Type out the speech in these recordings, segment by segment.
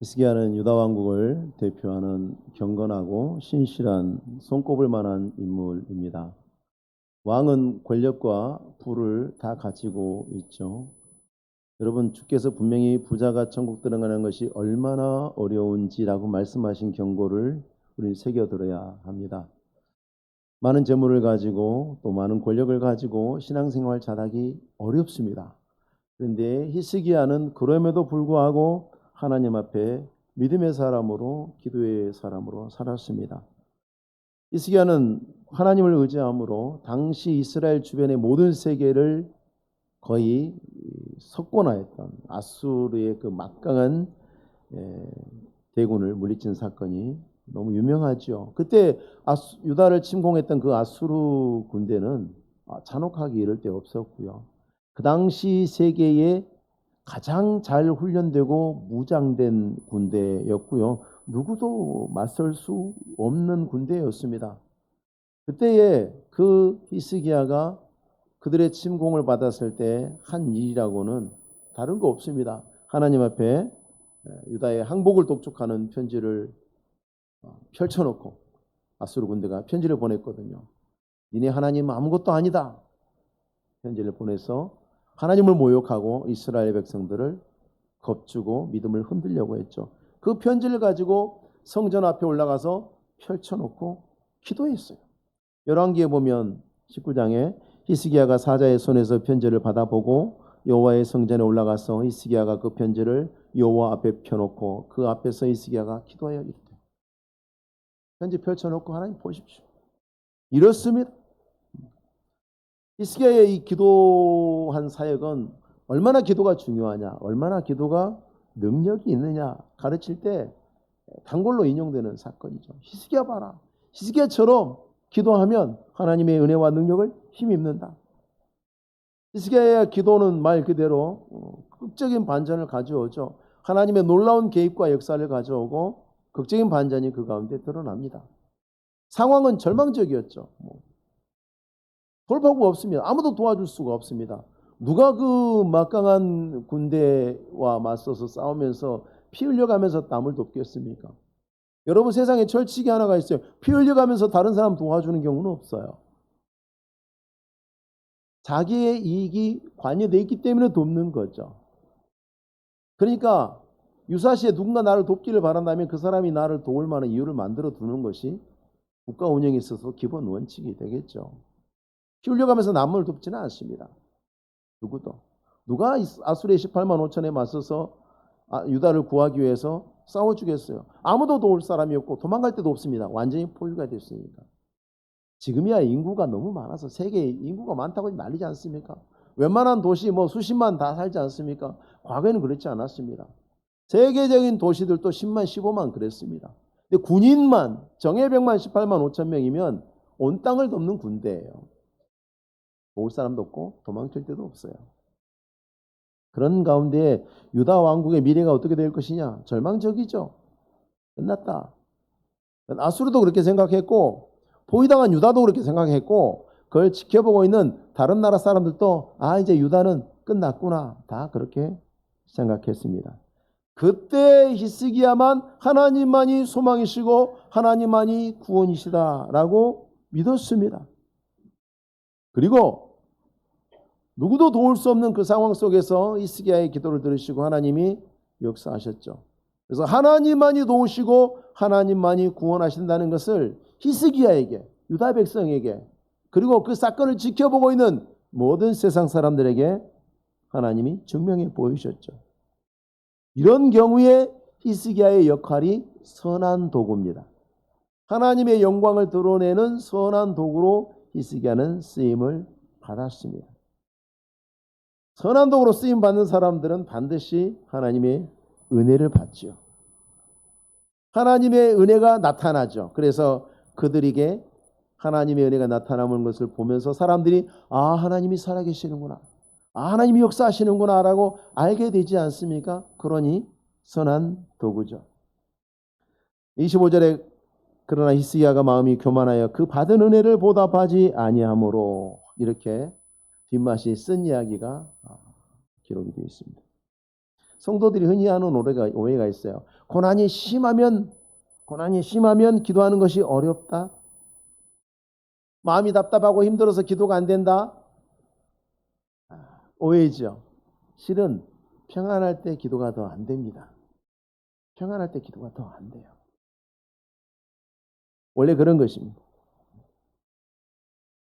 히스기야는 유다 왕국을 대표하는 경건하고 신실한 손꼽을 만한 인물입니다. 왕은 권력과 부를 다 가지고 있죠. 여러분, 주께서 분명히 부자가 천국 들어가는 것이 얼마나 어려운지라고 말씀하신 경고를 우리 새겨들어야 합니다. 많은 재물을 가지고 또 많은 권력을 가지고 신앙생활 잘하기 어렵습니다. 그런데 히스기야는 그럼에도 불구하고 하나님 앞에 믿음의 사람으로, 기도의 사람으로 살았습니다. 히스기야는 하나님을 의지함으로 당시 이스라엘 주변의 모든 세계를 거의 석권하였던 아수르의 그 막강한 대군을 물리친 사건이 너무 유명하죠. 그때 유다를 침공했던 그 아수르 군대는 잔혹하기 이를 데 없었고요. 그 당시 세계에 가장 잘 훈련되고 무장된 군대였고요. 누구도 맞설 수 없는 군대였습니다. 그때에 그 히스기야가 그들의 침공을 받았을 때 한 일이라고는 다른 거 없습니다. 하나님 앞에 유다의 항복을 독촉하는 편지를 펼쳐놓고 아수르 군대가 편지를 보냈거든요. 니네 하나님 아무것도 아니다. 편지를 보내서 하나님을 모욕하고 이스라엘 백성들을 겁주고 믿음을 흔들려고 했죠. 그 편지를 가지고 성전 앞에 올라가서 펼쳐놓고 기도했어요. 열왕기에 보면 19장에 히스기야가 사자의 손에서 편지를 받아보고 여호와의 성전에 올라가서 히스기야가 그 편지를 여호와 앞에 펴놓고 그 앞에서 히스기야가 기도하여 이르되 편지 펼쳐놓고 하나님 보십시오. 이렇습니다. 히스기야의 이 기도한 사역은 얼마나 기도가 중요하냐, 얼마나 기도가 능력이 있느냐 가르칠 때 단골로 인용되는 사건이죠. 히스기야 봐라. 히스기야처럼 기도하면 하나님의 은혜와 능력을 힘입는다. 히스기야의 기도는 말 그대로 극적인 반전을 가져오죠. 하나님의 놀라운 개입과 역사를 가져오고 극적인 반전이 그 가운데 드러납니다. 상황은 절망적이었죠. 돌파구가 없습니다. 아무도 도와줄 수가 없습니다. 누가 그 막강한 군대와 맞서서 싸우면서 피 흘려가면서 땀을 돕겠습니까? 여러분, 세상에 철칙이 하나가 있어요. 피 흘려가면서 다른 사람 도와주는 경우는 없어요. 자기의 이익이 관여되어 있기 때문에 돕는 거죠. 그러니까 유사시에 누군가 나를 돕기를 바란다면 그 사람이 나를 도울 만한 이유를 만들어 두는 것이 국가 운영에 있어서 기본 원칙이 되겠죠. 피 흘려가면서 남을 돕지는 않습니다. 누구도. 누가 아수르의 18만 5천에 맞서서 유다를 구하기 위해서 싸워주겠어요. 아무도 도울 사람이 없고 도망갈 데도 없습니다. 완전히 포위가 됐으니까. 지금이야 인구가 너무 많아서 세계에 인구가 많다고 난리지 않습니까? 웬만한 도시 수십만 다 살지 않습니까? 과거에는 그렇지 않았습니다. 세계적인 도시들도 10만 15만 그랬습니다. 근데 군인만 정예병만 18만 5천 명이면 온 땅을 덮는 군대예요. 도울 사람도 없고 도망칠 데도 없어요. 그런 가운데 유다 왕국의 미래가 어떻게 될 것이냐? 절망적이죠. 끝났다. 아수르도 그렇게 생각했고 포위당한 유다도 그렇게 생각했고 그걸 지켜보고 있는 다른 나라 사람들도 이제 유다는 끝났구나. 다 그렇게 생각했습니다. 그때 히스기야만 하나님만이 소망이시고 하나님만이 구원이시다라고 믿었습니다. 그리고 누구도 도울 수 없는 그 상황 속에서 히스기야의 기도를 들으시고 하나님이 역사하셨죠. 그래서 하나님만이 도우시고 하나님만이 구원하신다는 것을 히스기야에게, 유다 백성에게, 그리고 그 사건을 지켜보고 있는 모든 세상 사람들에게 하나님이 증명해 보이셨죠. 이런 경우에 히스기야의 역할이 선한 도구입니다. 하나님의 영광을 드러내는 선한 도구로 히스기야는 쓰임을 받았습니다. 선한 도구로 쓰임 받는 사람들은 반드시 하나님의 은혜를 받죠. 하나님의 은혜가 나타나죠. 그래서 그들에게 하나님의 은혜가 나타나는 것을 보면서 사람들이 하나님이 살아계시는구나. 하나님이 역사하시는구나 라고 알게 되지 않습니까? 그러니 선한 도구죠. 25절에 그러나 히스기야가 마음이 교만하여 그 받은 은혜를 보답하지 아니하므로 이렇게 뒷맛이 쓴 이야기가 기록이 되어 있습니다. 성도들이 흔히 하는 오해가 있어요. 고난이 심하면 기도하는 것이 어렵다. 마음이 답답하고 힘들어서 기도가 안 된다. 오해죠. 실은 평안할 때 기도가 더 안 됩니다. 평안할 때 기도가 더 안 돼요. 원래 그런 것입니다.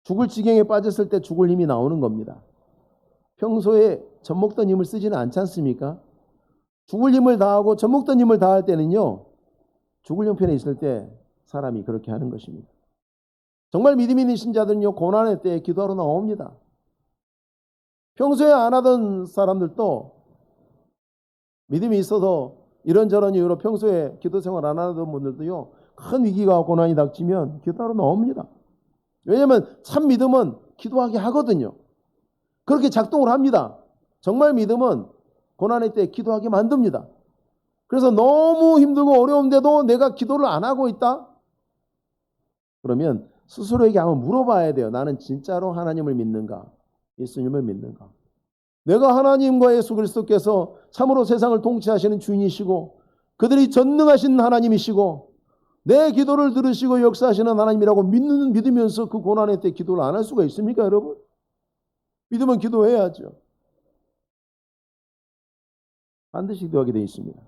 죽을 지경에 빠졌을 때 죽을 힘이 나오는 겁니다. 평소에 젖먹던 힘을 쓰지는 않지 않습니까? 죽을 힘을 다하고 젖먹던 힘을 다할 때는요, 죽을 형편에 있을 때 사람이 그렇게 하는 것입니다. 정말 믿음 있는 신자들은요, 고난의 때에 기도하러 나옵니다. 평소에 안 하던 사람들도 믿음이 있어서 이런저런 이유로 평소에 기도 생활 안 하던 분들도요, 큰 위기가 고난이 닥치면 기도하러 나옵니다. 왜냐하면 참 믿음은 기도하게 하거든요. 그렇게 작동을 합니다. 정말 믿음은 고난의 때 기도하게 만듭니다. 그래서 너무 힘들고 어려운데도 내가 기도를 안 하고 있다? 그러면 스스로에게 한번 물어봐야 돼요. 나는 진짜로 하나님을 믿는가? 예수님을 믿는가? 내가 하나님과 예수 그리스도께서 참으로 세상을 통치하시는 주인이시고 그들이 전능하신 하나님이시고 내 기도를 들으시고 역사하시는 하나님이라고 믿으면서 그 고난의 때 기도를 안 할 수가 있습니까, 여러분? 믿으면 기도해야죠. 반드시 기도하게 되어 있습니다.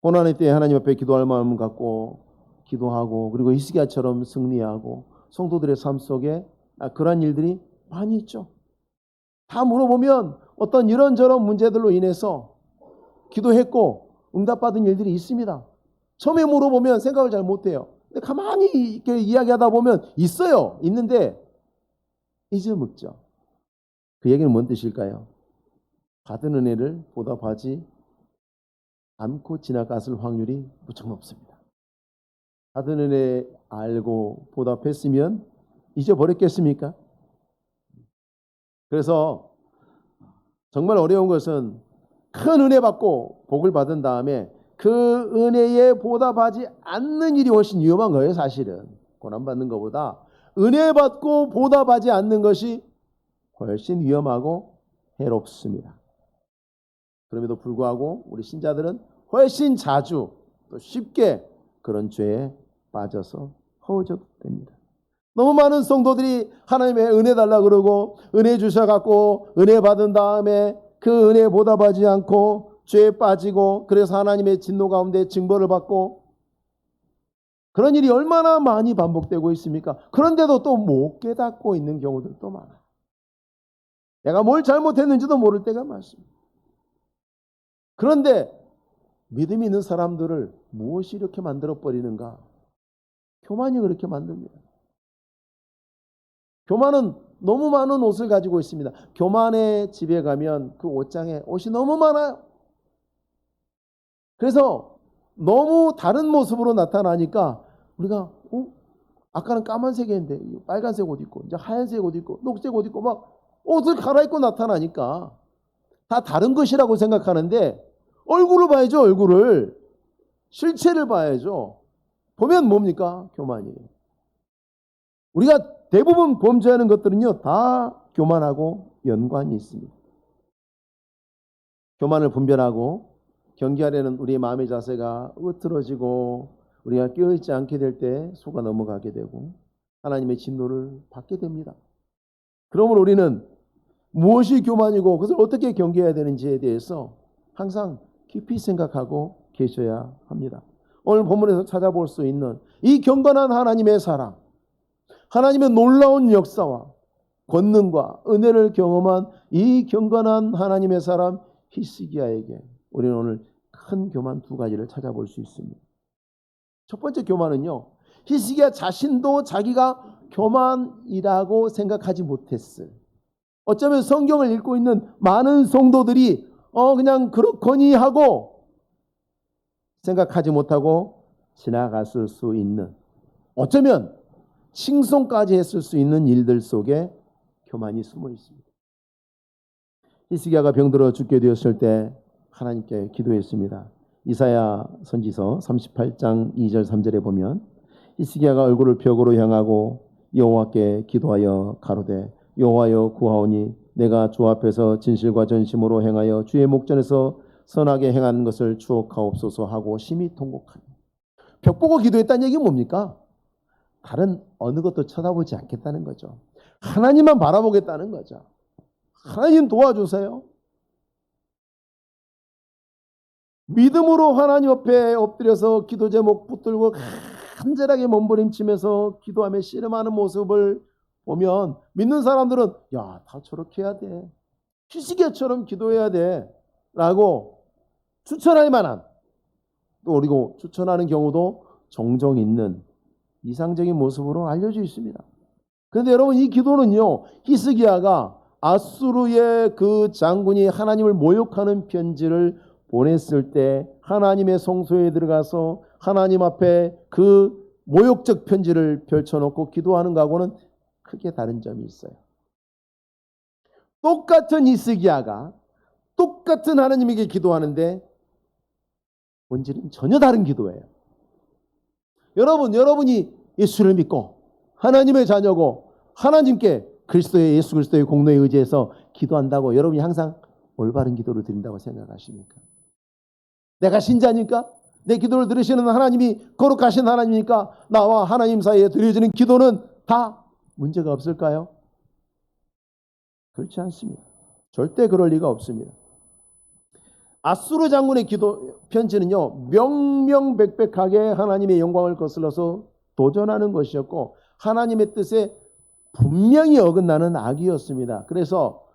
고난의 때 하나님 앞에 기도할 마음을 갖고 기도하고 그리고 히스기야처럼 승리하고 성도들의 삶 속에 그러한 일들이 많이 있죠. 다 물어보면 어떤 이런저런 문제들로 인해서 기도했고 응답받은 일들이 있습니다. 처음에 물어보면 생각을 잘 못해요. 근데 가만히 이렇게 이야기하다 보면 있어요. 있는데 잊어먹죠. 그 얘기는 뭔 뜻일까요? 받은 은혜를 보답하지 않고 지나갔을 확률이 무척 높습니다. 받은 은혜 알고 보답했으면 잊어버렸겠습니까? 그래서 정말 어려운 것은 큰 은혜 받고 복을 받은 다음에 그 은혜에 보답하지 않는 일이 훨씬 위험한 거예요. 사실은 고난받는 것보다 은혜 받고 보답하지 않는 것이 훨씬 위험하고 해롭습니다. 그럼에도 불구하고 우리 신자들은 훨씬 자주 또 쉽게 그런 죄에 빠져서 허우적됩니다. 너무 많은 성도들이 하나님의 은혜 달라 그러고 은혜 주셔갖고 은혜 받은 다음에 그 은혜에 보답하지 않고 죄에 빠지고 그래서 하나님의 진노 가운데 징벌을 받고 그런 일이 얼마나 많이 반복되고 있습니까? 그런데도 또 못 깨닫고 있는 경우들도 많아요. 내가 뭘 잘못했는지도 모를 때가 많습니다. 그런데 믿음이 있는 사람들을 무엇이 이렇게 만들어버리는가? 교만이 그렇게 만듭니다. 교만은 너무 많은 옷을 가지고 있습니다. 교만의 집에 가면 그 옷장에 옷이 너무 많아요. 그래서 너무 다른 모습으로 나타나니까 우리가 아까는 까만색이었는데 빨간색 옷 입고 이제 하얀색 옷 입고 녹색 옷 입고 막 옷을 갈아입고 나타나니까 다 다른 것이라고 생각하는데 얼굴을 봐야죠. 얼굴을. 실체를 봐야죠. 보면 뭡니까? 교만이에요. 우리가 대부분 범죄하는 것들은요 다 교만하고 연관이 있습니다. 교만을 분별하고 경계하려는 우리의 마음의 자세가 으트러지고 우리가 깨어있지 않게 될 때 속아 넘어가게 되고 하나님의 진노를 받게 됩니다. 그러므로 우리는 무엇이 교만이고 그것을 어떻게 경계해야 되는지에 대해서 항상 깊이 생각하고 계셔야 합니다. 오늘 본문에서 찾아볼 수 있는 이 경건한 하나님의 사랑, 하나님의 놀라운 역사와 권능과 은혜를 경험한 이 경건한 하나님의 사람 히스기야에게 우리는 오늘 큰 교만 두 가지를 찾아볼 수 있습니다. 첫 번째 교만은요, 히스기야 자신도 자기가 교만이라고 생각하지 못했을, 어쩌면 성경을 읽고 있는 많은 성도들이 그냥 그렇거니 하고 생각하지 못하고 지나갔을 수 있는, 어쩌면 칭송까지 했을 수 있는 일들 속에 교만이 숨어 있습니다. 히스기야가 병들어 죽게 되었을 때 하나님께 기도했습니다. 이사야 선지서 38장 2절 3절에 보면 히스기야가 얼굴을 벽으로 향하고 여호와께 기도하여 가로되 여호와여 구하오니 내가 주 앞에서 진실과 전심으로 행하여 주의 목전에서 선하게 행하는 것을 추억하옵소서 하고 심히 통곡하니. 벽 보고 기도했다는 얘기는 뭡니까? 다른 어느 것도 쳐다보지 않겠다는 거죠. 하나님만 바라보겠다는 거죠. 하나님 도와주세요. 믿음으로 하나님 옆에 엎드려서 기도 제목 붙들고 간절하게 몸부림치면서 기도하며 씨름하는 모습을 보면 믿는 사람들은 야, 다 저렇게 해야 돼. 히스기야처럼 기도해야 돼. 라고 추천할 만한, 또 그리고 추천하는 경우도 종종 있는 이상적인 모습으로 알려져 있습니다. 그런데 여러분, 이 기도는요, 히스기야가 아수르의 그 장군이 하나님을 모욕하는 편지를 보냈을 때 하나님의 성소에 들어가서 하나님 앞에 그 모욕적 편지를 펼쳐놓고 기도하는 것하고는 크게 다른 점이 있어요. 똑같은 히스기야가 똑같은 하나님에게 기도하는데 본질은 전혀 다른 기도예요. 여러분이 예수를 믿고 하나님의 자녀고 하나님께 예수 그리스도의 공로에 의지해서 기도한다고 여러분이 항상 올바른 기도를 드린다고 생각하십니까? 내가 신자니까? 내 기도를 들으시는 하나님이 거룩하신 하나님이니까 나와 하나님 사이에 드려지는 기도는 다 문제가 없을까요? 그렇지 않습니다. 절대 그럴 리가 없습니다. 아수르 장군의 기도 편지는요, 명명백백하게 하나님의 영광을 거슬러서 도전하는 것이었고 하나님의 뜻에 분명히 어긋나는 악이었습니다. 그래서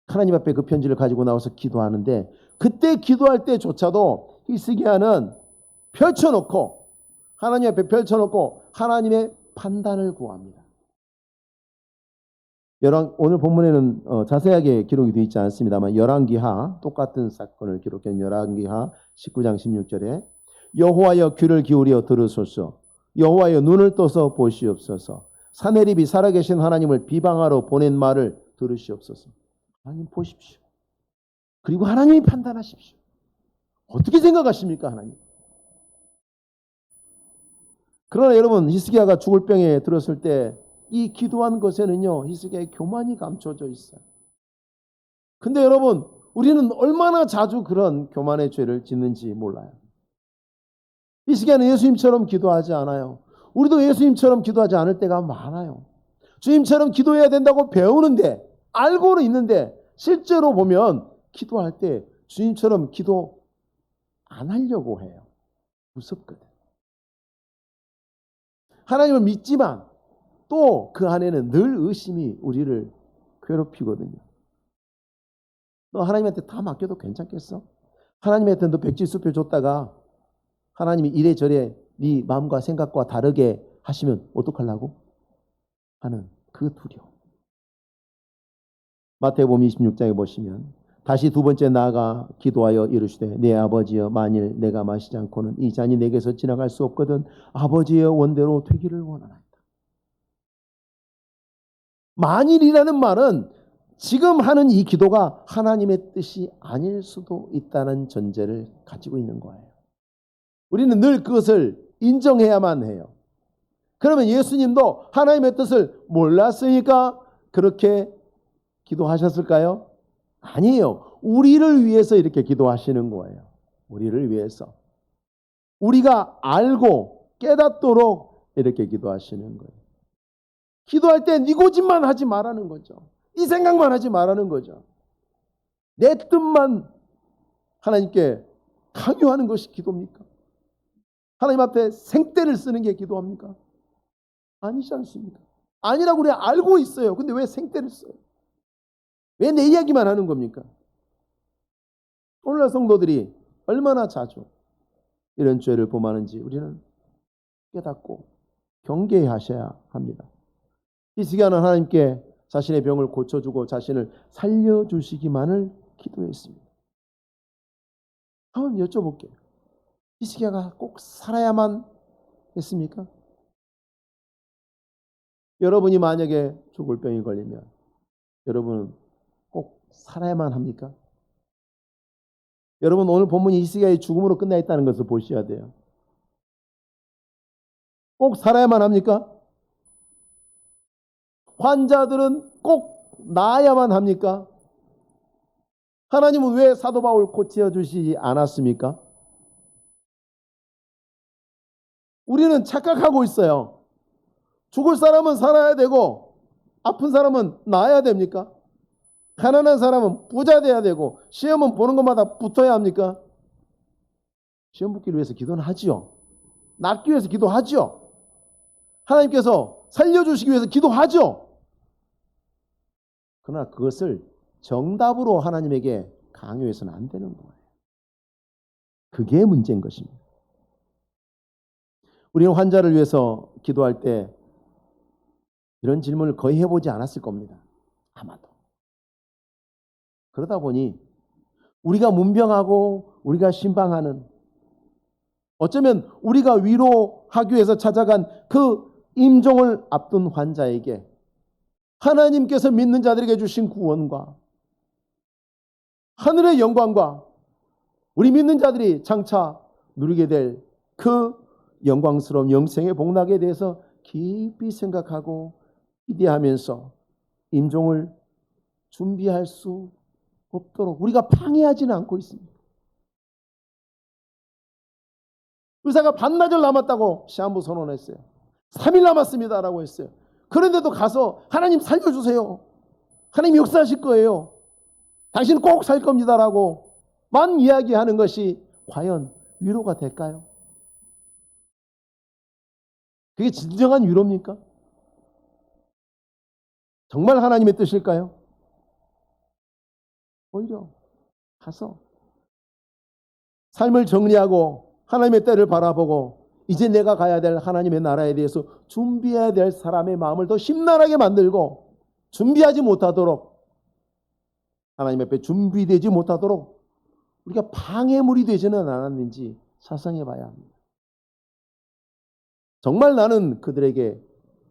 하나님 앞에 그 편지를 가지고 나와서 기도하는데 그때 기도할 때조차도 히스기야는 펼쳐놓고 하나님 앞에 펼쳐놓고 하나님의 판단을 구합니다. 오늘 본문에는 자세하게 기록이 되어 있지 않습니다만 열왕기하 똑같은 사건을 기록한 열왕기하 19장 16절에 여호와여 귀를 기울여 들으소서 여호와여 눈을 떠서 보시옵소서 사내립이 살아계신 하나님을 비방하러 보낸 말을 들으시옵소서. 하나님 보십시오. 그리고 하나님이 판단하십시오. 어떻게 생각하십니까, 하나님? 그러나 여러분, 히스기야가 죽을 병에 들었을 때 이 기도한 것에는요, 히스기야의 교만이 감춰져 있어요. 근데 여러분, 우리는 얼마나 자주 그런 교만의 죄를 짓는지 몰라요. 히스기야는 예수님처럼 기도하지 않아요. 우리도 예수님처럼 기도하지 않을 때가 많아요. 주님처럼 기도해야 된다고 배우는데, 알고는 있는데, 실제로 보면 기도할 때 주님처럼 기도 안 하려고 해요. 무섭거든. 하나님을 믿지만 또 그 안에는 늘 의심이 우리를 괴롭히거든요. 너 하나님한테 다 맡겨도 괜찮겠어? 하나님한테 너 백지수표 줬다가 하나님이 이래저래 네 마음과 생각과 다르게 하시면 어떡하려고? 하는 그 두려움. 마태복음 26장에 보시면 다시 두 번째 나아가 기도하여 이르시되 내 아버지여 만일 내가 마시지 않고는 이 잔이 내게서 지나갈 수 없거든 아버지의 원대로 되기를 원하나이다. 만일이라는 말은 지금 하는 이 기도가 하나님의 뜻이 아닐 수도 있다는 전제를 가지고 있는 거예요. 우리는 늘 그것을 인정해야만 해요. 그러면 예수님도 하나님의 뜻을 몰랐으니까 그렇게 기도하셨을까요? 아니에요. 우리를 위해서 이렇게 기도하시는 거예요. 우리를 위해서. 우리가 알고 깨닫도록 이렇게 기도하시는 거예요. 기도할 때 네 고집만 하지 말라는 거죠. 이 생각만 하지 말라는 거죠. 내 뜻만 하나님께 강요하는 것이 기도입니까? 하나님 앞에 생떼를 쓰는 게 기도합니까? 아니지 않습니까? 아니라고 우리가 알고 있어요. 근데 왜 생떼를 써요? 왜 내 이야기만 하는 겁니까? 오늘날 성도들이 얼마나 자주 이런 죄를 범하는지 우리는 깨닫고 경계하셔야 합니다. 히스기야는 하나님께 자신의 병을 고쳐주고 자신을 살려주시기만을 기도했습니다. 한번 여쭤볼게요. 히스기야가 꼭 살아야만 했습니까? 여러분이 만약에 죽을 병이 걸리면 여러분은 꼭 살아야만 합니까? 여러분 오늘 본문이 히스기야의 죽음으로 끝나 있다는 것을 보셔야 돼요. 꼭 살아야만 합니까? 환자들은 꼭 나아야만 합니까? 하나님은 왜 사도 바울 고쳐주시지 않았습니까? 우리는 착각하고 있어요. 죽을 사람은 살아야 되고 아픈 사람은 나아야 됩니까? 가난한 사람은 부자 돼야 되고 시험은 보는 것마다 붙어야 합니까? 시험 붙기를 위해서 기도는 하지요. 낫기 위해서 기도하지요. 하나님께서 살려주시기 위해서 기도하죠. 그러나 그것을 정답으로 하나님에게 강요해서는 안 되는 거예요. 그게 문제인 것입니다. 우리는 환자를 위해서 기도할 때 이런 질문을 거의 해보지 않았을 겁니다. 아마도. 그러다 보니 우리가 문병하고 우리가 신방하는, 어쩌면 우리가 위로하기 위해서 찾아간 그 임종을 앞둔 환자에게 하나님께서 믿는 자들에게 주신 구원과 하늘의 영광과 우리 믿는 자들이 장차 누리게 될 그 영광스러운 영생의 복락에 대해서 깊이 생각하고 기대하면서 임종을 준비할 수 없도록 우리가 방해하지는 않고 있습니다. 의사가 반나절 남았다고 시한부 선언했어요. 3일 남았습니다라고 했어요. 그런데도 가서 하나님 살려주세요. 하나님 역사하실 거예요. 당신은 꼭 살 겁니다라고 만 이야기하는 것이 과연 위로가 될까요? 그게 진정한 위로입니까? 정말 하나님의 뜻일까요? 오히려 가서 삶을 정리하고 하나님의 때를 바라보고 이제 내가 가야 될 하나님의 나라에 대해서 준비해야 될 사람의 마음을 더 심란하게 만들고 준비하지 못하도록, 하나님 앞에 준비되지 못하도록 우리가 방해물이 되지는 않았는지 사상해 봐야 합니다. 정말 나는 그들에게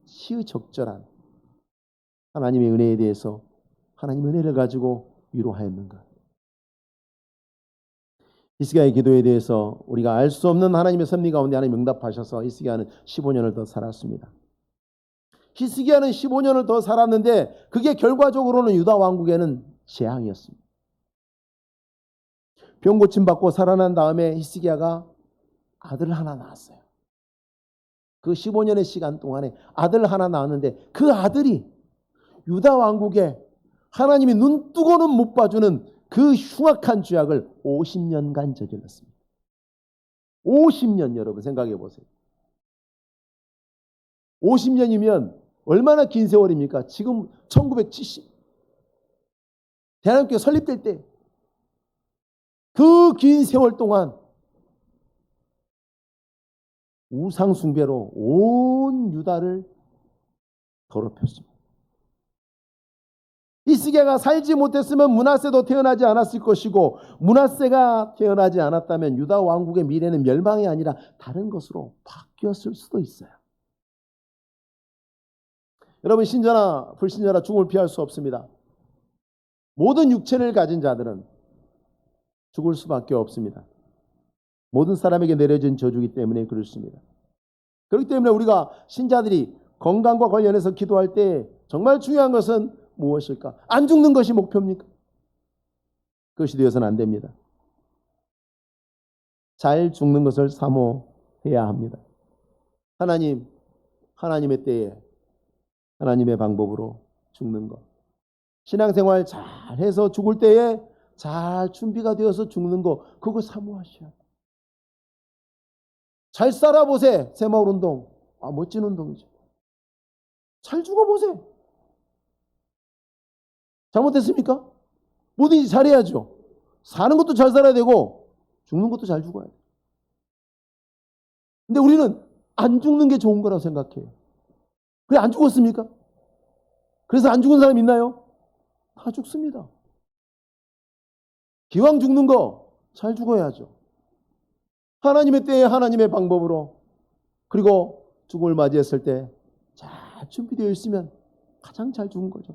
시의적절한 하나님의 은혜에 대해서 하나님의 은혜를 가지고 위로하였는가? 히스기야의 기도에 대해서 우리가 알 수 없는 하나님의 섭리 가운데 하나님 응답하셔서 히스기야는 15년을 더 살았습니다. 히스기야는 15년을 더 살았는데 그게 결과적으로는 유다 왕국에는 재앙이었습니다. 병 고침 받고 살아난 다음에 히스기야가 아들을 하나 낳았어요. 그 15년의 시간 동안에 아들을 하나 낳았는데 그 아들이 유다 왕국에 하나님이 눈 뜨고는 못 봐주는 그 흉악한 죄악을 50년간 저질렀습니다. 50년, 여러분 생각해 보세요. 50년이면 얼마나 긴 세월입니까? 지금 1970 대한민국이 설립될 때 그 긴 세월 동안 우상 숭배로 온 유다를 더럽혔습니다. 히스기야가 살지 못했으면 므낫세도 태어나지 않았을 것이고 므낫세가 태어나지 않았다면 유다 왕국의 미래는 멸망이 아니라 다른 것으로 바뀌었을 수도 있어요. 여러분, 신자나 불신자나 죽음을 피할 수 없습니다. 모든 육체를 가진 자들은 죽을 수밖에 없습니다. 모든 사람에게 내려진 저주이기 때문에 그렇습니다. 그렇기 때문에 우리가 신자들이 건강과 관련해서 기도할 때 정말 중요한 것은 무엇일까? 안 죽는 것이 목표입니까? 그것이 되어서는 안 됩니다. 잘 죽는 것을 사모해야 합니다. 하나님의 때에 하나님의 방법으로 죽는 것. 신앙생활 잘 해서 죽을 때에 잘 준비가 되어서 죽는 거, 그거 사모하셔야 돼요. 잘 살아보세요. 새마을 운동. 멋진 운동이죠. 잘 죽어보세요. 잘못했습니까? 뭐든지 잘해야죠. 사는 것도 잘 살아야 되고 죽는 것도 잘 죽어야 돼요. 근데 우리는 안 죽는 게 좋은 거라고 생각해요. 그래, 안 죽었습니까? 그래서 안 죽은 사람 있나요? 다 죽습니다. 기왕 죽는 거 잘 죽어야죠. 하나님의 때에 하나님의 방법으로, 그리고 죽음을 맞이했을 때 잘 준비되어 있으면 가장 잘 죽은 거죠.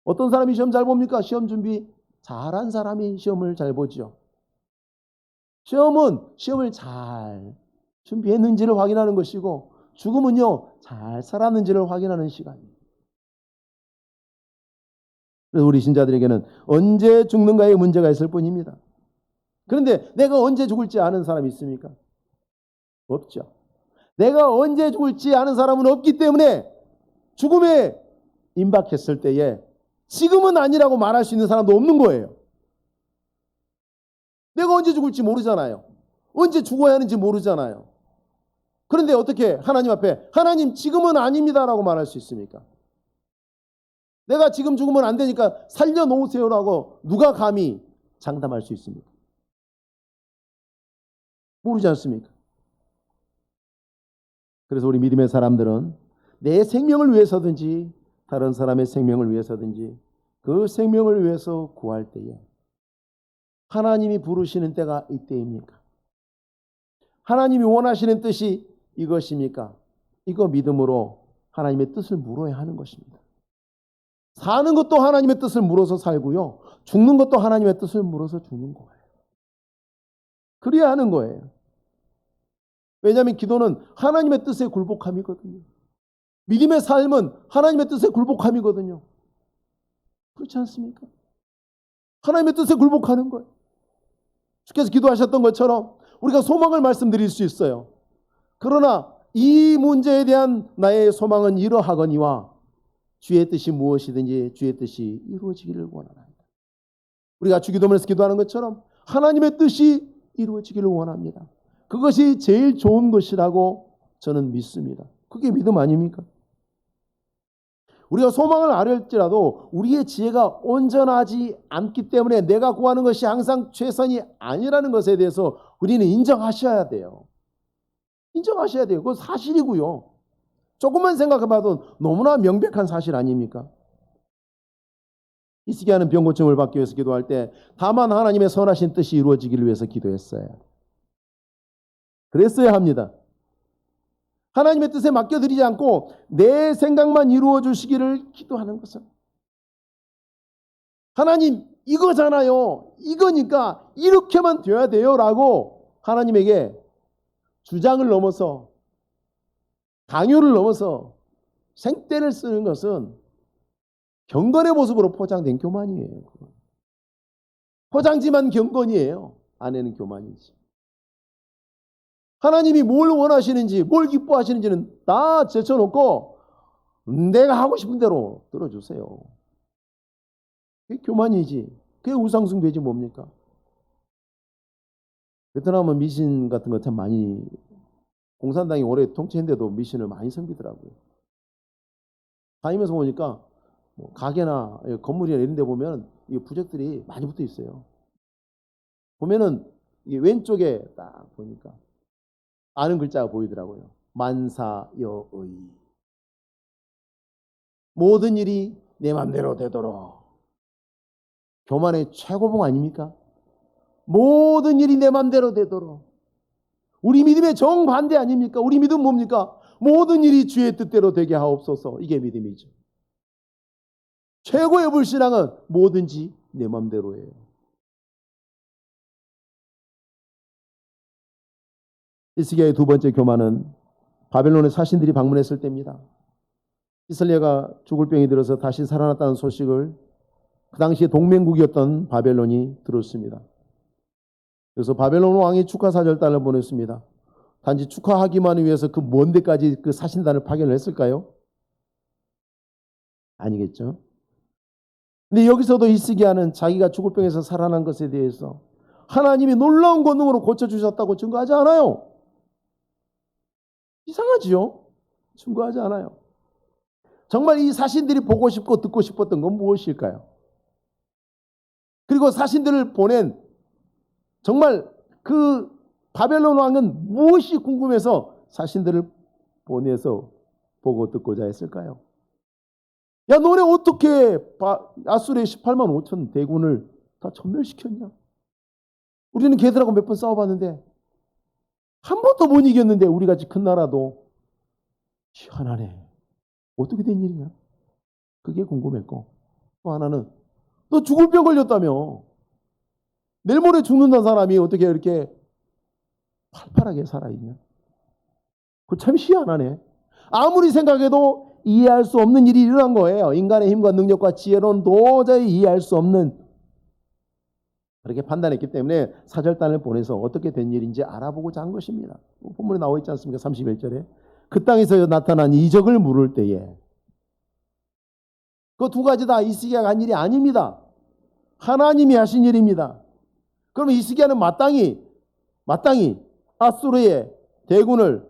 어떤 사람이 시험 잘 봅니까? 시험 준비 잘한 사람이 시험을 잘 보죠. 시험은 시험을 잘 준비했는지를 확인하는 것이고, 죽음은요 잘 살았는지를 확인하는 시간입니다. 그래서 우리 신자들에게는 언제 죽는가의 문제가 있을 뿐입니다. 그런데 내가 언제 죽을지 아는 사람이 있습니까? 없죠. 내가 언제 죽을지 아는 사람은 없기 때문에 죽음에 임박했을 때에 지금은 아니라고 말할 수 있는 사람도 없는 거예요. 내가 언제 죽을지 모르잖아요. 언제 죽어야 하는지 모르잖아요. 그런데 어떻게 하나님 앞에 하나님 지금은 아닙니다라고 말할 수 있습니까? 내가 지금 죽으면 안 되니까 살려놓으세요라고 누가 감히 장담할 수 있습니까? 모르지 않습니까? 그래서 우리 믿음의 사람들은 내 생명을 위해서든지 다른 사람의 생명을 위해서든지 그 생명을 위해서 구할 때에 하나님이 부르시는 때가 이때입니까? 하나님이 원하시는 뜻이 이것입니까? 이거 믿음으로 하나님의 뜻을 물어야 하는 것입니다. 사는 것도 하나님의 뜻을 물어서 살고요. 죽는 것도 하나님의 뜻을 물어서 죽는 거예요. 그래야 하는 거예요. 왜냐하면 기도는 하나님의 뜻에 굴복함이거든요. 믿음의 삶은 하나님의 뜻에 굴복함이거든요. 그렇지 않습니까? 하나님의 뜻에 굴복하는 거예요. 주께서 기도하셨던 것처럼 우리가 소망을 말씀드릴 수 있어요. 그러나 이 문제에 대한 나의 소망은 이러하거니와 주의 뜻이 무엇이든지 주의 뜻이 이루어지기를 원합니다. 우리가 주기도문에서 기도하는 것처럼 하나님의 뜻이 이루어지기를 원합니다. 그것이 제일 좋은 것이라고 저는 믿습니다. 그게 믿음 아닙니까? 우리가 소망을 아뢰할지라도 우리의 지혜가 온전하지 않기 때문에 내가 구하는 것이 항상 최선이 아니라는 것에 대해서 우리는 인정하셔야 돼요. 인정하셔야 돼요. 그건 사실이고요. 조금만 생각해봐도 너무나 명백한 사실 아닙니까? 히스기야는 병 고침을 받기 위해서 기도할 때 다만 하나님의 선하신 뜻이 이루어지기를 위해서 기도했어요. 그랬어야 합니다. 하나님의 뜻에 맡겨드리지 않고 내 생각만 이루어 주시기를 기도하는 것은 하나님 이거잖아요. 이거니까 이렇게만 돼야 돼요 라고 하나님에게 주장을 넘어서 강요를 넘어서 생떼를 쓰는 것은 경건의 모습으로 포장된 교만이에요. 포장지만 경건이에요. 안에는 교만이지. 하나님이 뭘 원하시는지 뭘 기뻐하시는지는 다 제쳐놓고 내가 하고 싶은 대로 들어주세요. 그게 교만이지. 그게 우상숭배지 뭡니까? 베트남은 미신 같은 거 참 많이 공산당이 오래 통치했는데도 미신을 많이 섬기더라고요. 다니면서 보니까 가게나 건물이나 이런 데 보면 이 부적들이 많이 붙어 있어요. 보면은 왼쪽에 딱 보니까 아는 글자가 보이더라고요. 만사여의. 모든 일이 내 맘대로 되도록. 교만의 최고봉 아닙니까? 모든 일이 내 맘대로 되도록. 우리 믿음의 정반대 아닙니까? 우리 믿음 뭡니까? 모든 일이 주의 뜻대로 되게 하옵소서. 이게 믿음이죠. 최고의 불신앙은 뭐든지 내 맘대로예요. 히스기야의 두 번째 교만은 바벨론의 사신들이 방문했을 때입니다. 이스라엘가 죽을 병이 들어서 다시 살아났다는 소식을 그 당시에 동맹국이었던 바벨론이 들었습니다. 그래서 바벨론 왕이 축하사절단을 보냈습니다. 단지 축하하기만 위해서 그 먼 데까지 그 사신단을 파견을 했을까요? 아니겠죠. 근데 여기서도 히스기야는 자기가 죽을 병에서 살아난 것에 대해서 하나님이 놀라운 권능으로 고쳐주셨다고 증거하지 않아요. 이상하지요? 증거하지 않아요. 정말 이 사신들이 보고 싶고 듣고 싶었던 건 무엇일까요? 그리고 사신들을 보낸 정말 그 바벨론 왕은 무엇이 궁금해서 사신들을 보내서 보고 듣고자 했을까요? 야, 너네 어떻게 아수르의 18만 5천 대군을 다 전멸시켰냐? 우리는 걔들하고 몇 번 싸워봤는데 한 번도 못 이겼는데 우리같이 큰 나라도 희한하네. 어떻게 된 일이냐? 그게 궁금했고, 또 하나는 너 죽을 병 걸렸다며. 내일 모레 죽는다는 사람이 어떻게 이렇게 팔팔하게 살아있냐? 그거 참 희한하네. 아무리 생각해도 이해할 수 없는 일이 일어난 거예요. 인간의 힘과 능력과 지혜로는 도저히 이해할 수 없는, 그렇게 판단했기 때문에 사절단을 보내서 어떻게 된 일인지 알아보고자 한 것입니다. 본문에 나와 있지 않습니까? 31절에 그 땅에서 나타난 이적을 물을 때에, 그 두 가지 다 히스기야가 한 일이 아닙니다. 하나님이 하신 일입니다. 그러면 히스기야는 마땅히 아수르의 대군을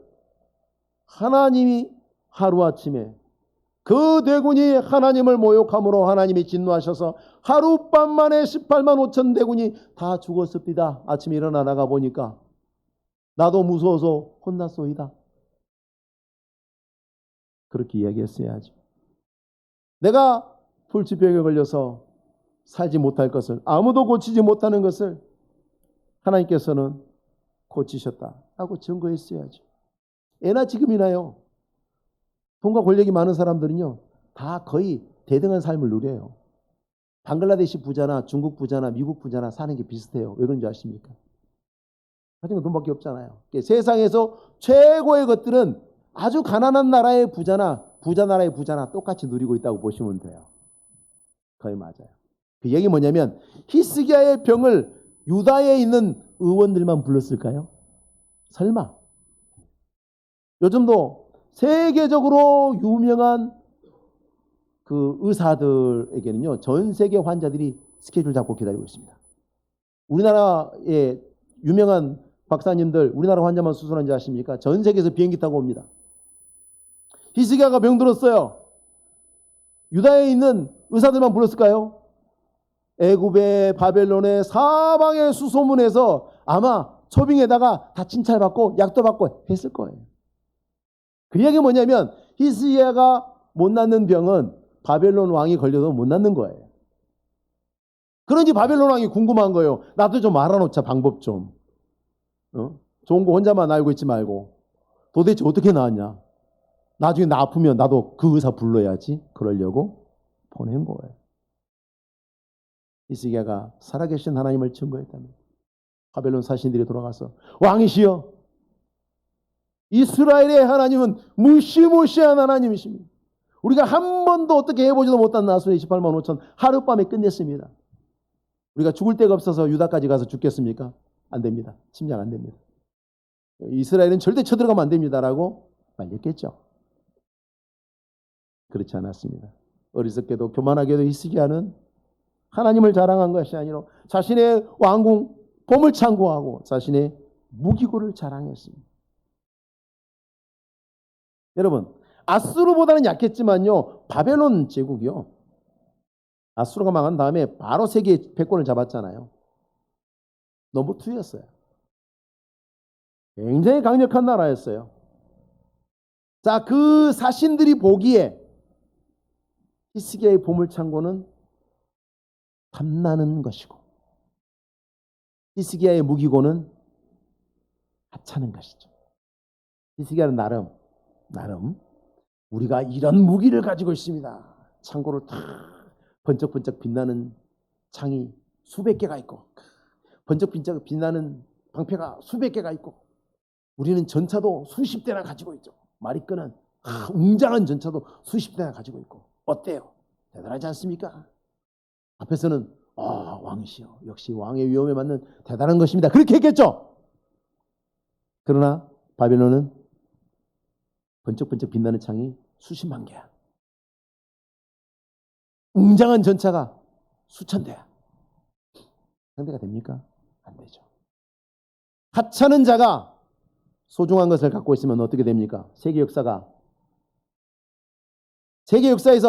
하나님이 하루아침에 그 대군이 하나님을 모욕함으로 하나님이 진노하셔서 하룻밤 만에 18만 5천 대군이 다 죽었습니다. 아침에 일어나 나가 보니까 나도 무서워서 혼났소이다. 그렇게 이야기했어야죠. 내가 불치병에 걸려서 살지 못할 것을, 아무도 고치지 못하는 것을 하나님께서는 고치셨다라고 증거했어야죠. 예나 지금이나요, 돈과 권력이 많은 사람들은요 다 거의 대등한 삶을 누려요. 방글라데시 부자나 중국 부자나 미국 부자나 사는 게 비슷해요. 왜 그런지 아십니까? 가진 건 돈밖에 없잖아요. 세상에서 최고의 것들은 아주 가난한 나라의 부자나 부자 나라의 부자나 똑같이 누리고 있다고 보시면 돼요. 거의 맞아요. 그 얘기 뭐냐면 히스기야의 병을 유다에 있는 의원들만 불렀을까요? 설마. 요즘도 세계적으로 유명한 그 의사들에게는요 전 세계 환자들이 스케줄 잡고 기다리고 있습니다. 우리나라의 유명한 박사님들 우리나라 환자만 수술한지 아십니까? 전 세계에서 비행기 타고 옵니다. 히스기야가 병들었어요. 유다에 있는 의사들만 불렀을까요? 애굽의 바벨론의 사방의 수소문에서 아마 초빙에다가 다 진찰받고 약도 받고 했을 거예요. 그 얘기 뭐냐면 히스기야가 못 낫는 병은 바벨론 왕이 걸려도 못 낫는 거예요. 그런지 바벨론 왕이 궁금한 거예요. 나도 좀 알아놓자, 방법 좀. 좋은 거 혼자만 알고 있지 말고 도대체 어떻게 나았냐. 나중에 나 아프면 나도 그 의사 불러야지. 그러려고 보낸 거예요. 히스기야가 살아계신 하나님을 증거했다면 바벨론 사신들이 돌아가서 왕이시여, 이스라엘의 하나님은 무시무시한 하나님이십니다. 우리가 한 번도 어떻게 해보지도 못한 나수의 28만 5천 하룻밤에 끝냈습니다. 우리가 죽을 데가 없어서 유다까지 가서 죽겠습니까? 안 됩니다. 침략 안 됩니다. 이스라엘은 절대 쳐들어가면 안 됩니다라고 말렸겠죠. 그렇지 않았습니다. 어리석게도 교만하게도 히스기야는 하나님을 자랑한 것이 아니라 자신의 왕궁 보물창고하고 자신의 무기고를 자랑했습니다. 여러분, 아수르보다는 약했지만요 바벨론 제국이요, 아수르가 망한 다음에 바로 세계 패권을 잡았잖아요. 넘버 2였어요. 굉장히 강력한 나라였어요. 자, 그 사신들이 보기에 히스기야의 보물창고는 탐나는 것이고 히스기야의 무기고는 하찮은 것이죠. 히스기야는 나름 우리가 이런 무기를 가지고 있습니다. 창고를 탁 번쩍번쩍 빛나는 창이 수백 개가 있고 번쩍번쩍 빛나는 방패가 수백 개가 있고 우리는 전차도 수십 대나 가지고 있죠. 마리끄는 웅장한 전차도 수십 대나 가지고 있고 어때요? 대단하지 않습니까? 앞에서는 왕이시여, 역시 왕의 위엄에 맞는 대단한 것입니다. 그렇게 했겠죠. 그러나 바벨론은 번쩍번쩍 빛나는 창이 수십만 개야. 웅장한 전차가 수천 대야. 상대가 됩니까? 안 되죠. 하찮은 자가 소중한 것을 갖고 있으면 어떻게 됩니까? 세계 역사에서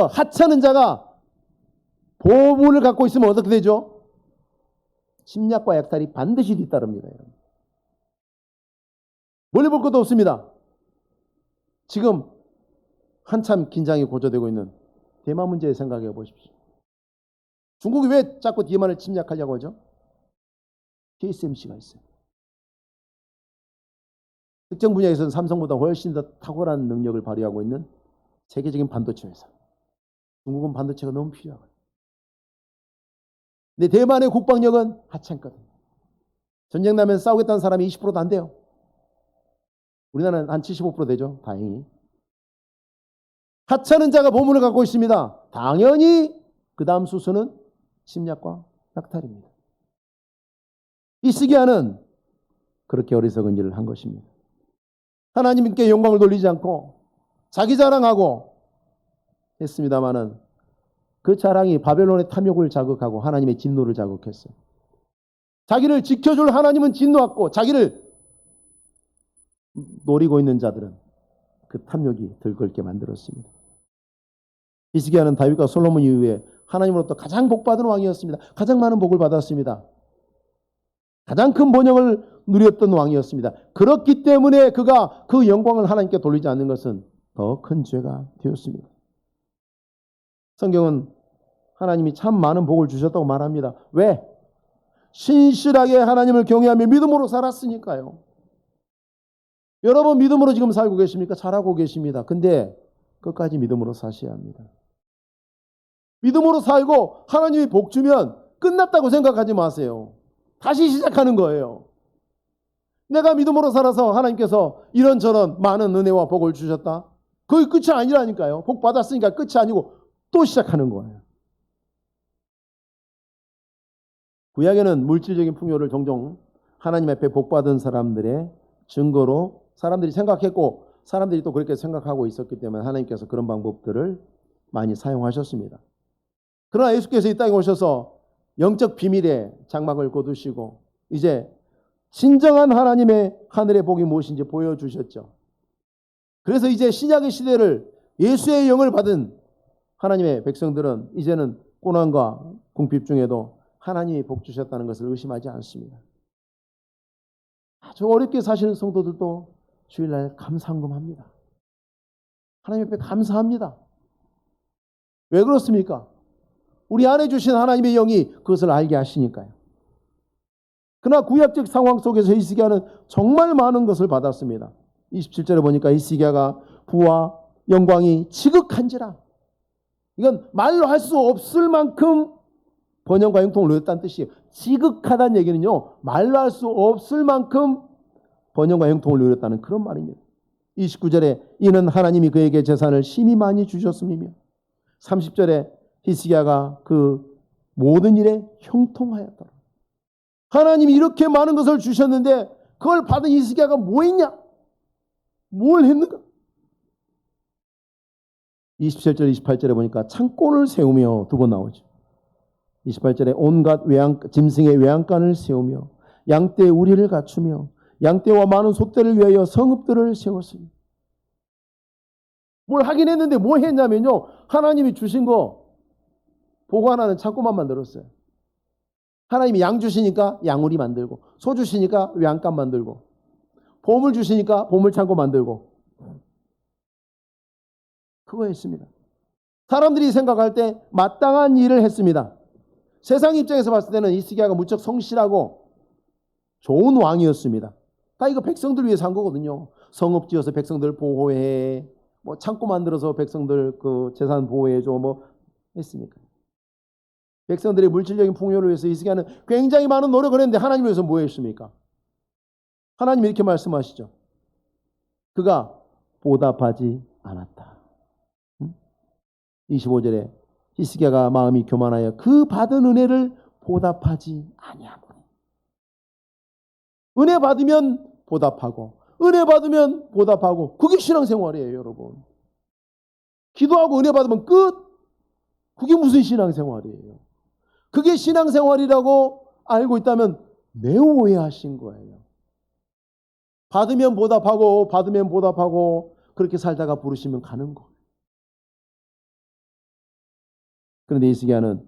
하찮은 자가 보물을 갖고 있으면 어떻게 되죠? 침략과 약탈이 반드시 뒤따릅니다. 멀리 볼 것도 없습니다. 지금 한참 긴장이 고조되고 있는 대만 문제에 생각해 보십시오. 중국이 왜 자꾸 대만을 침략하려고 하죠? TSMC가 있어요. 특정 분야에서는 삼성보다 훨씬 더 탁월한 능력을 발휘하고 있는 세계적인 반도체 회사. 중국은 반도체가 너무 필요하거든요. 근데 대만의 국방력은 하찮거든요. 전쟁 나면 싸우겠다는 사람이 20%도 안 돼요. 우리나라는 한 75% 되죠. 다행히. 하찮은 자가 보물을 갖고 있습니다. 당연히 그 다음 수수는 침략과 약탈입니다. 히스기야는 그렇게 어리석은 일을 한 것입니다. 하나님께 영광을 돌리지 않고 자기 자랑하고 했습니다마는 그 자랑이 바벨론의 탐욕을 자극하고 하나님의 진노를 자극했어요. 자기를 지켜줄 하나님은 진노했고 자기를 노리고 있는 자들은 그 탐욕이 들끓게 만들었습니다. 히스기야는 다윗과 솔로몬 이후에 하나님으로부터 가장 복받은 왕이었습니다. 가장 많은 복을 받았습니다. 가장 큰 번영을 누렸던 왕이었습니다. 그렇기 때문에 그가 그 영광을 하나님께 돌리지 않는 것은 더 큰 죄가 되었습니다. 성경은 하나님이 참 많은 복을 주셨다고 말합니다. 왜? 신실하게 하나님을 경외하며 믿음으로 살았으니까요. 여러분 믿음으로 지금 살고 계십니까? 잘하고 계십니다. 근데 끝까지 믿음으로 사셔야 합니다. 믿음으로 살고 하나님이 복 주면 끝났다고 생각하지 마세요. 다시 시작하는 거예요. 내가 믿음으로 살아서 하나님께서 이런저런 많은 은혜와 복을 주셨다. 그게 끝이 아니라니까요. 복 받았으니까 끝이 아니고 또 시작하는 거예요. 구약에는 물질적인 풍요를 종종 하나님 앞에 복 받은 사람들의 증거로 사람들이 생각했고 사람들이 또 그렇게 생각하고 있었기 때문에 하나님께서 그런 방법들을 많이 사용하셨습니다. 그러나 예수께서 이 땅에 오셔서 영적 비밀의 장막을 거두시고 이제 진정한 하나님의 하늘의 복이 무엇인지 보여주셨죠. 그래서 이제 신약의 시대를 예수의 영을 받은 하나님의 백성들은 이제는 고난과 궁핍 중에도 하나님이 복 주셨다는 것을 의심하지 않습니다. 아주 어렵게 사시는 성도들도 주일날 감사한금합니다. 하나님 앞에 감사합니다. 왜 그렇습니까? 우리 안에 주신 하나님의 영이 그것을 알게 하시니까요. 그러나 구약적 상황 속에서 히스기야는 정말 많은 것을 받았습니다. 27절에 보니까 히스기야가 부와 영광이 지극한지라. 이건 말로 할 수 없을 만큼 번영과 형통을 누렸다는 뜻이에요. 지극하다는 얘기는요. 말로 할 수 없을 만큼 번영과 형통을 누렸다는 그런 말입니다. 29절에 이는 하나님이 그에게 재산을 심히 많이 주셨음이며 30절에 히스기야가 그 모든 일에 형통하였더라. 하나님이 이렇게 많은 것을 주셨는데 그걸 받은 히스기야가 뭐 했냐? 뭘 했는가? 27절 28절에 보니까 창고를 세우며 두 번 나오죠. 28절에 온갖 짐승의 외양간을 세우며 양떼 우리를 갖추며 양떼와 많은 소떼를 위하여 성읍들을 세웠습니다. 뭘 하긴 했는데 뭐 했냐면요. 하나님이 주신 거 보관하는 창고만 만들었어요. 하나님이 양 주시니까 양우리 만들고 소 주시니까 외양간 만들고 보물 주시니까 보물 창고 만들고 그거 했습니다. 사람들이 생각할 때 마땅한 일을 했습니다. 세상 입장에서 봤을 때는 히스기야가 무척 성실하고 좋은 왕이었습니다. 다 이거 백성들 위해서 한 거거든요. 성읍 지어서 백성들 보호해, 뭐 창고 만들어서 백성들 그 재산 보호해줘, 뭐 했으니까. 백성들의 물질적인 풍요를 위해서 히스기야는 굉장히 많은 노력을 했는데 하나님 위해서 뭐 했습니까? 하나님이 이렇게 말씀하시죠. 그가 보답하지 않았다. 25절에 히스기야가 마음이 교만하여 그 받은 은혜를 보답하지 아니하고 은혜 받으면 보답하고 은혜 받으면 보답하고 그게 신앙생활이에요, 여러분. 기도하고 은혜 받으면 끝. 그게 무슨 신앙생활이에요? 그게 신앙생활이라고 알고 있다면 매우 오해하신 거예요. 받으면 보답하고 받으면 보답하고 그렇게 살다가 부르시면 가는 거예요. 그런데 히스기야는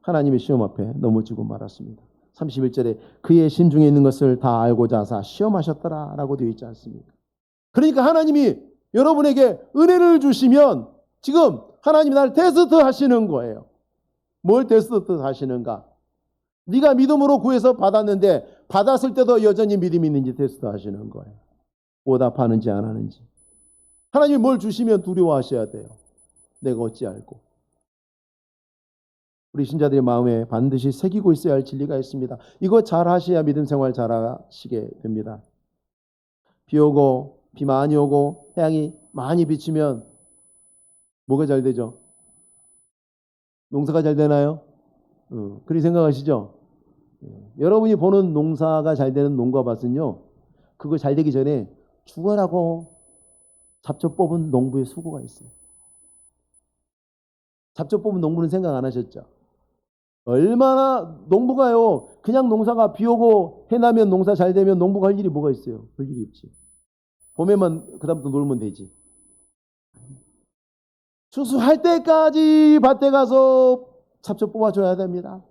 하나님의 시험 앞에 넘어지고 말았습니다. 31절에 그의 심중에 있는 것을 다 알고자 하사 시험하셨더라 라고 되어 있지 않습니까? 그러니까 하나님이 여러분에게 은혜를 주시면 지금 하나님이 나를 테스트 하시는 거예요. 뭘 테스트 하시는가? 네가 믿음으로 구해서 받았는데 받았을 때도 여전히 믿음이 있는지 테스트 하시는 거예요. 보답하는지 안 하는지. 하나님이 뭘 주시면 두려워하셔야 돼요. 내가 어찌 알고. 우리 신자들의 마음에 반드시 새기고 있어야 할 진리가 있습니다. 이거 잘 하셔야 믿음 생활 잘 하시게 됩니다. 비 오고 비 많이 오고 태양이 많이 비치면 뭐가 잘 되죠? 농사가 잘 되나요? 그렇게 생각하시죠? 여러분이 보는 농사가 잘 되는 농가밭은요, 그거 잘 되기 전에 죽어라고 잡초 뽑은 농부의 수고가 있어요. 잡초 뽑은 농부는 생각 안 하셨죠? 얼마나 농부가요, 그냥 농사가 비 오고 해나면 농사 잘 되면 농부가 할 일이 뭐가 있어요? 할 일이 없지. 봄에만 그다음부터 놀면 되지. 추수할 때까지 밭에 가서 잡초 뽑아줘야 됩니다.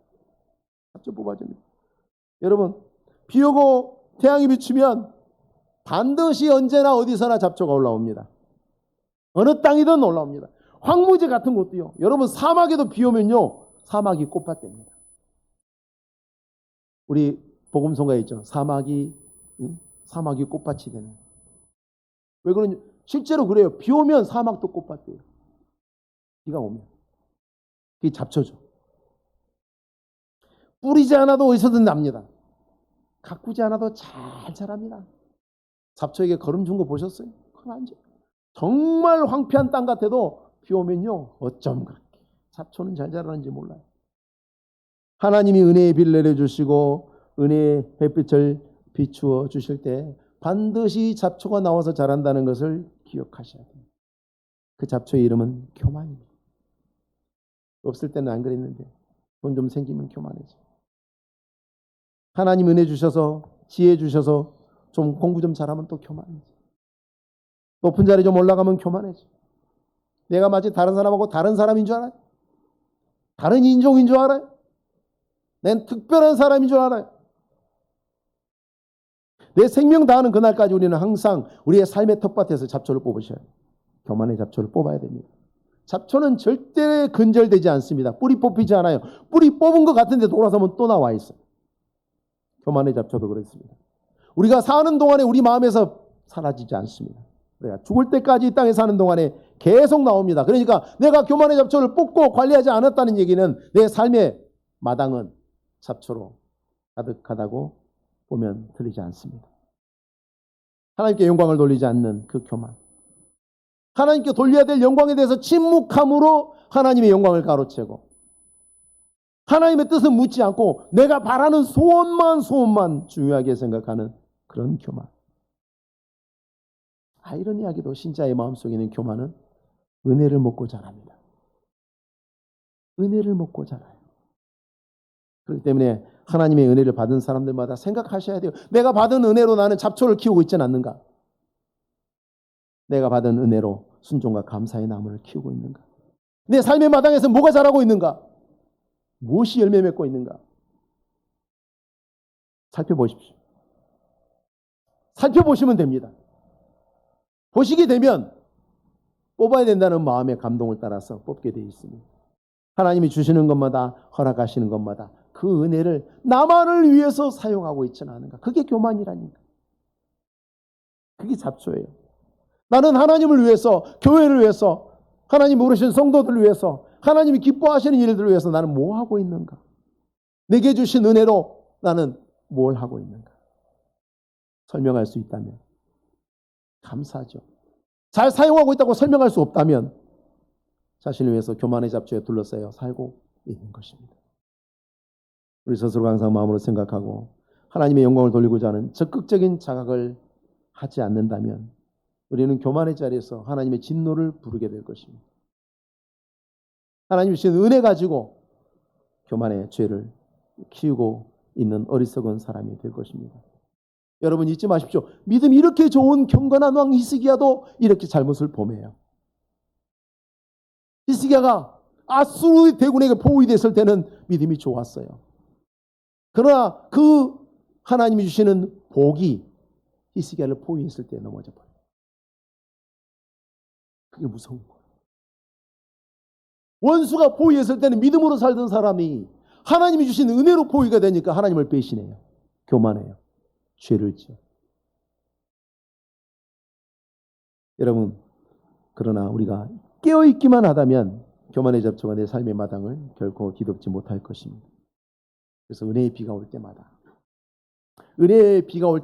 잡초 뽑아줍니다. 여러분, 비 오고 태양이 비추면 반드시 언제나 어디서나 잡초가 올라옵니다. 어느 땅이든 올라옵니다. 황무지 같은 곳도요. 여러분, 사막에도 비 오면요, 사막이 꽃밭 됩니다. 우리 복음성가에 있죠. 사막이 꽃밭이 되는. 왜 그러냐? 실제로 그래요. 비 오면 사막도 꽃밭 돼요. 비가 오면. 그게 잡초죠. 뿌리지 않아도 어디서든 납니다. 가꾸지 않아도 잘 자랍니다. 잡초에게 거름 준 거 보셨어요? 그럼 안 돼. 정말 황폐한 땅 같아도 비 오면요, 어쩜 그렇게 잡초는 잘 자라는지 몰라요. 하나님이 은혜의 비를 내려주시고 은혜의 햇빛을 비추어 주실 때 반드시 잡초가 나와서 자란다는 것을 기억하셔야 돼요. 그 잡초의 이름은 교만입니다. 없을 때는 안 그랬는데 돈 좀 생기면 교만해져. 하나님 은혜 주셔서 지혜 주셔서 좀 공부 좀 잘하면 또 교만해져. 높은 자리 좀 올라가면 교만해져. 내가 마치 다른 사람하고 다른 사람인 줄 알아요? 다른 인종인 줄 알아요? 난 특별한 사람인 줄 알아요? 내 생명 다하는 그날까지 우리는 항상 우리의 삶의 텃밭에서 잡초를 뽑으셔야 돼요. 교만의 잡초를 뽑아야 됩니다. 잡초는 절대 근절되지 않습니다. 뿌리 뽑히지 않아요. 뿌리 뽑은 것 같은데 돌아서면 또 나와 있어요. 교만의 잡초도 그렇습니다. 우리가 사는 동안에 우리 마음에서 사라지지 않습니다. 우리가 죽을 때까지 이 땅에 사는 동안에 계속 나옵니다. 그러니까 내가 교만의 잡초를 뽑고 관리하지 않았다는 얘기는 내 삶의 마당은 잡초로 가득하다고 보면 틀리지 않습니다. 하나님께 영광을 돌리지 않는 그 교만. 하나님께 돌려야 될 영광에 대해서 침묵함으로 하나님의 영광을 가로채고 하나님의 뜻은 묻지 않고 내가 바라는 소원만 중요하게 생각하는 그런 교만. 아이러니하게도 신자의 마음속에 있는 교만은 은혜를 먹고 자랍니다. 은혜를 먹고 자라요. 그렇기 때문에 하나님의 은혜를 받은 사람들마다 생각하셔야 돼요. 내가 받은 은혜로 나는 잡초를 키우고 있지는 않는가? 내가 받은 은혜로 순종과 감사의 나무를 키우고 있는가? 내 삶의 마당에서 뭐가 자라고 있는가? 무엇이 열매 맺고 있는가? 살펴보십시오. 살펴보시면 됩니다. 보시게 되면 뽑아야 된다는 마음의 감동을 따라서 뽑게 되어 있습니다. 하나님이 주시는 것마다 허락하시는 것마다 그 은혜를 나만을 위해서 사용하고 있지는 않은가? 그게 교만이라니까. 그게 잡초예요. 나는 하나님을 위해서, 교회를 위해서, 하나님 부르신 성도들을 위해서, 하나님이 기뻐하시는 일들을 위해서 나는 뭐 하고 있는가? 내게 주신 은혜로 나는 뭘 하고 있는가? 설명할 수 있다면 감사하죠. 잘 사용하고 있다고 설명할 수 없다면 자신을 위해서 교만의 잡초에 둘러싸여 살고 있는 것입니다. 우리 스스로 항상 마음으로 생각하고 하나님의 영광을 돌리고자 하는 적극적인 자각을 하지 않는다면 우리는 교만의 자리에서 하나님의 진노를 부르게 될 것입니다. 하나님이 주신 은혜 가지고 교만의 죄를 키우고 있는 어리석은 사람이 될 것입니다. 여러분 잊지 마십시오. 믿음이 이렇게 좋은 경건한 왕 히스기야도 이렇게 잘못을 범해요. 히스기야가 아수르 대군에게 포위됐을 때는 믿음이 좋았어요. 그러나 그 하나님이 주시는 복이 히스기야를 포위했을 때 넘어져 버려요. 그게 무서운 거예요. 원수가 포위했을 때는 믿음으로 살던 사람이 하나님이 주신 은혜로 포위가 되니까 하나님을 배신해요. 교만해요. 죄를 지어. 여러분, 그러나 우리가 깨어있기만 하다면 교만의 잡초가 내 삶의 마당을 결코 뒤덮지 못할 것입니다. 그래서 은혜의 비가 올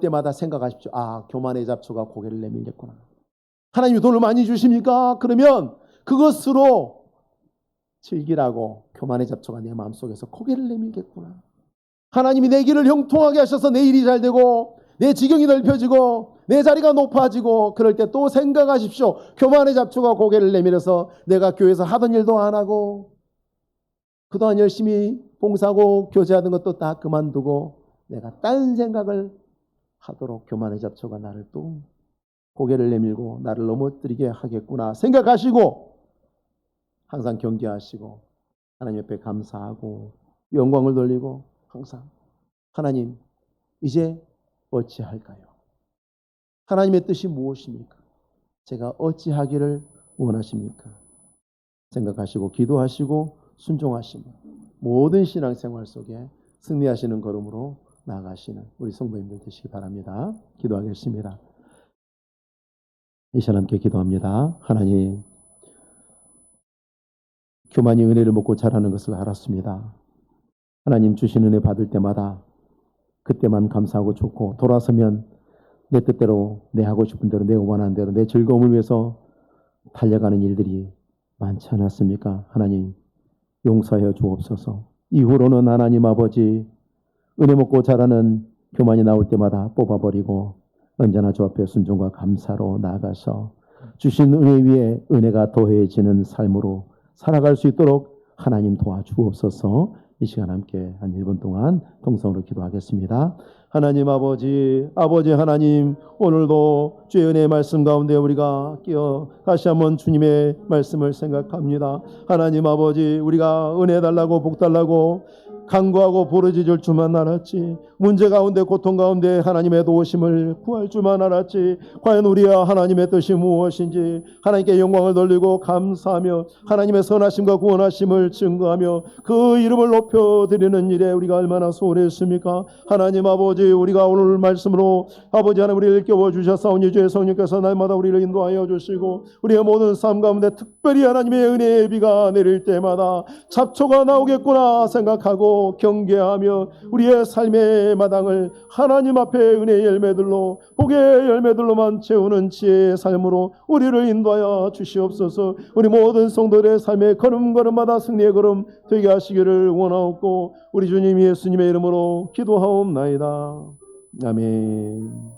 때마다 생각하십시오. 아, 교만의 잡초가 고개를 내밀겠구나. 하나님이 돈을 많이 주십니까? 그러면 그것으로 즐기라고 교만의 잡초가 내 마음속에서 고개를 내밀겠구나. 하나님이 내 길을 형통하게 하셔서 내 일이 잘 되고 내 지경이 넓혀지고 내 자리가 높아지고 그럴 때 또 생각하십시오. 교만의 잡초가 고개를 내밀어서 내가 교회에서 하던 일도 안 하고 그동안 열심히 봉사하고 교제하던 것도 다 그만두고 내가 딴 생각을 하도록 교만의 잡초가 나를 또 고개를 내밀고 나를 넘어뜨리게 하겠구나 생각하시고 항상 경계하시고 하나님 옆에 감사하고 영광을 돌리고 항상 하나님 이제 어찌할까요? 하나님의 뜻이 무엇입니까? 제가 어찌하기를 원하십니까? 생각하시고 기도하시고 순종하시면 모든 신앙생활 속에 승리하시는 걸음으로 나아가시는 우리 성도님들 되시기 바랍니다. 기도하겠습니다. 이 시간 함께 기도합니다. 하나님, 교만이 은혜를 먹고 자라는 것을 알았습니다. 하나님 주신 은혜 받을 때마다 그때만 감사하고 좋고 돌아서면 내 뜻대로 내 하고 싶은 대로 내 원하는 대로 내 즐거움을 위해서 달려가는 일들이 많지 않았습니까? 하나님 용서하여 주옵소서. 이후로는 하나님 아버지 은혜 먹고 자라는 교만이 나올 때마다 뽑아버리고 언제나 주 앞에 순종과 감사로 나아가서 주신 은혜 위에 은혜가 더해지는 삶으로 살아갈 수 있도록 하나님 도와주옵소서. 이 시간 함께 한 1분 동안 통성으로 기도하겠습니다. 하나님 아버지 하나님 오늘도 주의 은혜의 말씀 가운데 우리가 끼어 다시 한번 주님의 말씀을 생각합니다. 하나님 아버지 우리가 은혜 달라고 복 달라고 간구하고 부르짖을 줄만 알았지 문제 가운데 고통 가운데 하나님의 도우심을 구할 줄만 알았지 과연 우리야 하나님의 뜻이 무엇인지 하나님께 영광을 돌리고 감사하며 하나님의 선하심과 구원하심을 증거하며 그 이름을 높여드리는 일에 우리가 얼마나 소홀했습니까? 하나님 아버지 우리가 오늘 말씀으로 아버지 하나님 우리를 깨워주셨사오니 주의 성령께서 날마다 우리를 인도하여 주시고 우리의 모든 삶 가운데 특별히 하나님의 은혜의 비가 내릴 때마다 잡초가 나오겠구나 생각하고 경계하며 우리의 삶의 마당을 하나님 앞에 은혜의 열매들로 복의 열매들로만 채우는 지혜의 삶으로 우리를 인도하여 주시옵소서. 우리 모든 성도들의 삶의 걸음걸음마다 승리의 걸음 되게 하시기를 원하옵고 우리 주님 예수님의 이름으로 기도하옵나이다. 아멘.